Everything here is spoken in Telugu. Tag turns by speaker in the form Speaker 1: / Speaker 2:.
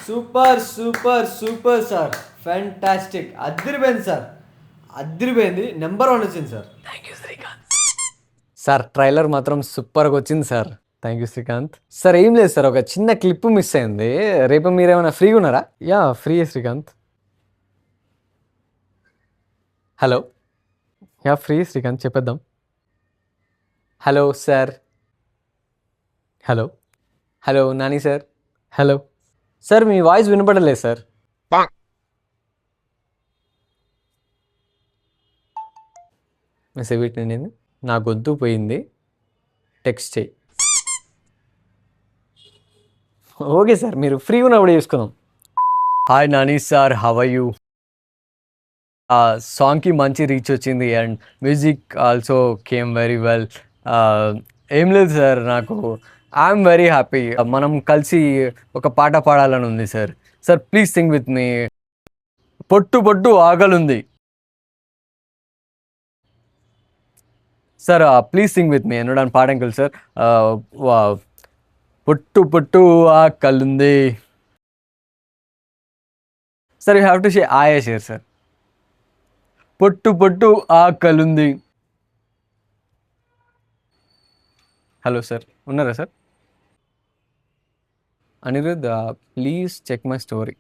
Speaker 1: Super super super sir, fantastic, అదిరిపోయింది సార్, అదిరిపోయింది, నెంబర్ వన్ వచ్చింది sir.
Speaker 2: Thank you Srikanth. Sir trailer మాత్రం సూపర్గా వచ్చింది sir. Thank you Srikanth. Sir ఏం లేదు సార్, ఒక చిన్న క్లిప్ మిస్ అయింది. రేపు మీరేమైనా ఫ్రీగా ఉన్నారా? Yeah free Srikanth. Hello, yeah free Srikanth, చెప్పేద్దాం. Hello sir, hello hello Nani sir, hello sir, మీ వాయిస్ వినపడలేదు సార్. మెసేజ్ పెట్టిన నేను, నా గొంతు పోయింది, టెక్స్ట్ చేయి. ఓకే సార్, మీరు ఫ్రీ ఉన్నప్పుడు చేసుకుందాం. Hi Nani sir, how are you? ఆ సాంగ్కి మంచి రీచ్ వచ్చింది and music also came very well. ఏం లేదు సార్, నాకు ఐఎమ్ వెరీ హ్యాపీ. మనం కలిసి ఒక పాట పాడాలని ఉంది sir. Sir please sing with me. పొట్టు పొట్టు ఆకలుంది sir, please sing with me. என்னோட பாடுங்கள் சார். పొట్టు పొట్టు ఆకలుంది సార్, యూ హ్యావ్ టు షే ఆయా షేర్ సార్. పొట్టు పొట్టు ఆకలుంది. హలో సార్, ఉన్నారా sir? Anirudh, please check my story.